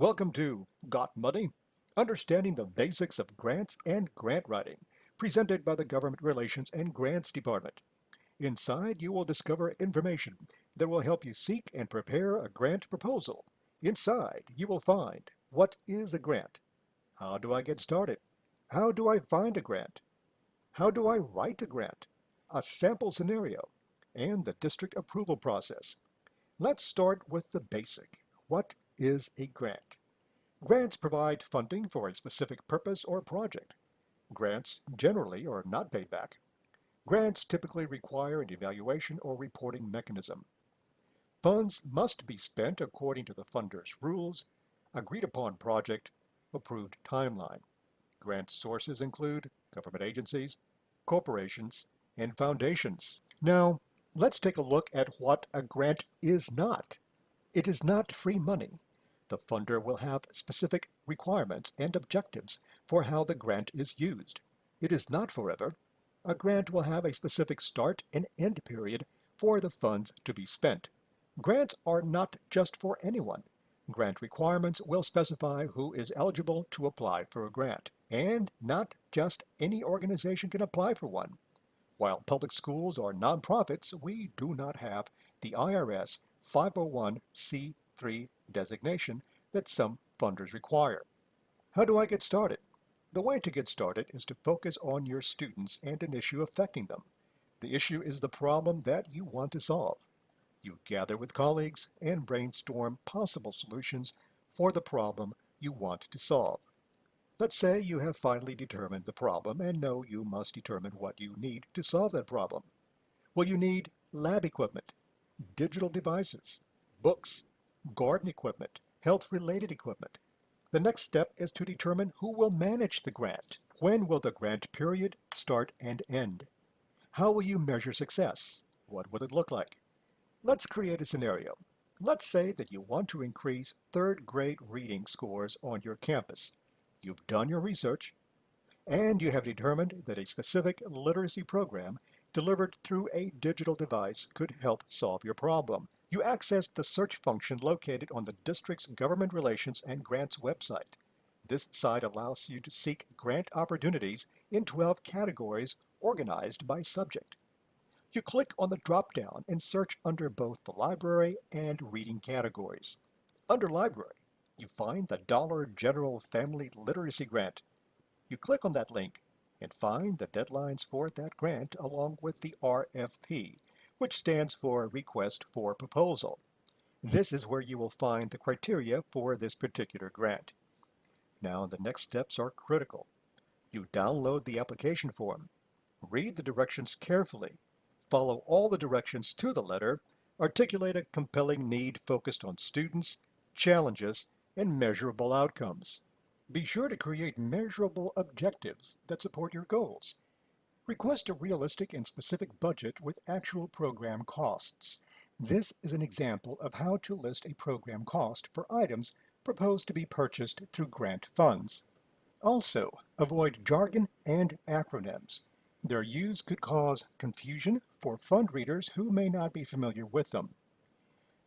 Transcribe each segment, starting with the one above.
Welcome to Got Money? Understanding the Basics of Grants and Grant Writing, presented by the Government Relations and Grants Department. Inside, you will discover information that will help you seek and prepare a grant proposal. Inside, you will find what is a grant? How do I get started? How do I find a grant? How do I write a grant? A sample scenario, and the district approval process. Let's start with the basic. What is a grant? Grants provide funding for a specific purpose or project. Grants generally are not paid back. Grants typically require an evaluation or reporting mechanism. Funds must be spent according to the funder's rules, agreed upon project, approved timeline. Grant sources include government agencies, corporations, and foundations. Now, let's take a look at what a grant is not. It is not free money. The funder will have specific requirements and objectives for how the grant is used. It is not forever. A grant will have a specific start and end period for the funds to be spent. Grants are not just for anyone. Grant requirements will specify who is eligible to apply for a grant, and not just any organization can apply for one. While public schools are nonprofits, we do not have the IRS 501c3 designation that some funders require. How do I get started? The way to get started is to focus on your students and an issue affecting them. The issue is the problem that you want to solve. You gather with colleagues and brainstorm possible solutions for the problem you want to solve. Let's say you have finally determined the problem and know you must determine what you need to solve that problem. Well, you need lab equipment, digital devices, books, garden equipment, health-related equipment. The next step is to determine who will manage the grant. When will the grant period start and end? How will you measure success? What will it look like? Let's create a scenario. Let's say that you want to increase third grade reading scores on your campus. You've done your research, and you have determined that a specific literacy program delivered through a digital device could help solve your problem. You access the search function located on the district's Government Relations and Grants website. This site allows you to seek grant opportunities in 12 categories organized by subject. You click on the drop-down and search under both the library and reading categories. Under library, you find the Dollar General Family Literacy Grant. You click on that link and find the deadlines for that grant along with the RFP, which stands for Request for Proposal. This is where you will find the criteria for this particular grant. Now, the next steps are critical. You download the application form, read the directions carefully, follow all the directions to the letter, articulate a compelling need focused on students, challenges, and measurable outcomes. Be sure to create measurable objectives that support your goals. Request a realistic and specific budget with actual program costs. This is an example of how to list a program cost for items proposed to be purchased through grant funds. Also, avoid jargon and acronyms. Their use could cause confusion for fund readers who may not be familiar with them.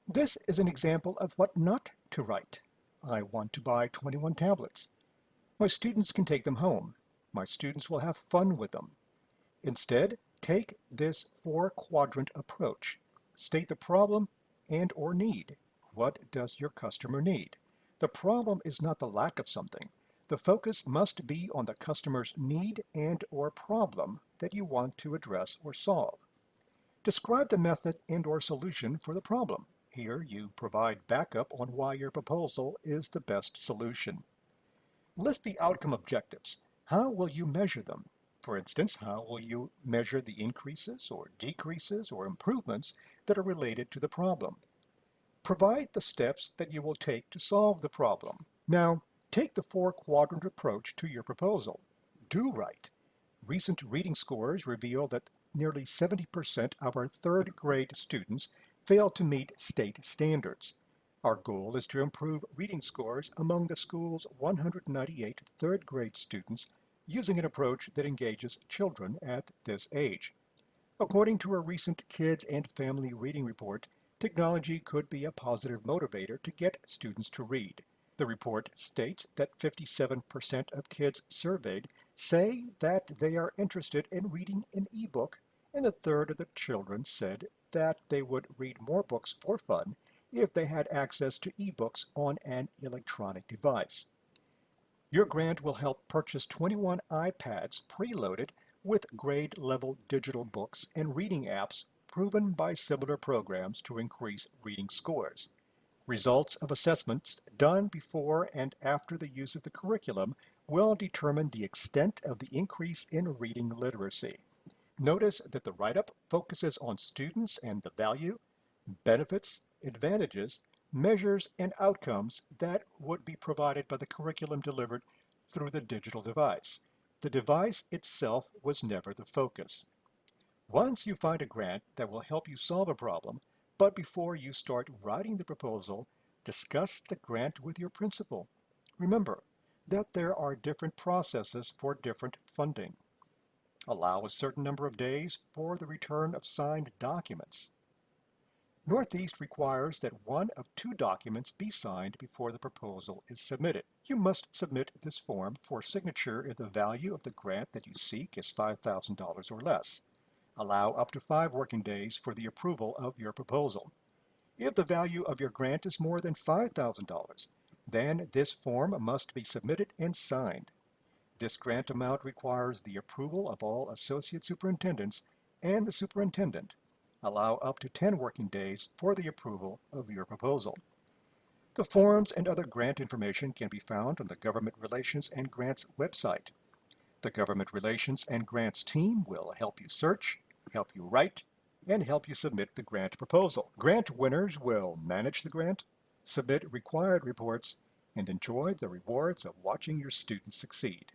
This is an example of what not to write. I want to buy 21 tablets. My students can take them home. My students will have fun with them. Instead, take this 4-quadrant approach. State the problem and or need. What does your customer need? The problem is not the lack of something. The focus must be on the customer's need and or problem that you want to address or solve. Describe the method and or solution for the problem. Here you provide backup on why your proposal is the best solution. List the outcome objectives. How will you measure them? For instance, how will you measure the increases or decreases or improvements that are related to the problem? Provide the steps that you will take to solve the problem. Now, take the 4-quadrant approach to your proposal. Do right. Recent reading scores reveal that nearly 70% of our third grade students fail to meet state standards. Our goal is to improve reading scores among the school's 198 third grade students using an approach that engages children at this age. According to a recent Kids and Family Reading Report, technology could be a positive motivator to get students to read. The report states that 57% of kids surveyed say that they are interested in reading an ebook, and a third of the children said that they would read more books for fun if they had access to ebooks on an electronic device. Your grant will help purchase 21 iPads preloaded with grade-level digital books and reading apps proven by similar programs to increase reading scores. Results of assessments done before and after the use of the curriculum will determine the extent of the increase in reading literacy. Notice that the write-up focuses on students and the value, benefits, advantages, measures, and outcomes that would be provided by the curriculum delivered through the digital device. The device itself was never the focus. Once you find a grant that will help you solve a problem, but before you start writing the proposal, discuss the grant with your principal. Remember that there are different processes for different funding. Allow a certain number of days for the return of signed documents. Northeast requires that one of two documents be signed before the proposal is submitted. You must submit this form for signature if the value of the grant that you seek is $5,000 or less. Allow up to 5 working days for the approval of your proposal. If the value of your grant is more than $5,000, then this form must be submitted and signed. This grant amount requires the approval of all associate superintendents and the superintendent. Allow up to 10 working days for the approval of your proposal. The forms and other grant information can be found on the Government Relations and Grants website. The Government Relations and Grants team will help you search, help you write, and help you submit the grant proposal. Grant winners will manage the grant, submit required reports, and enjoy the rewards of watching your students succeed.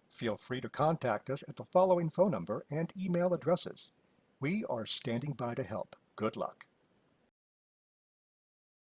Feel free to contact us at the following phone number and email addresses. We are standing by to help. Good luck.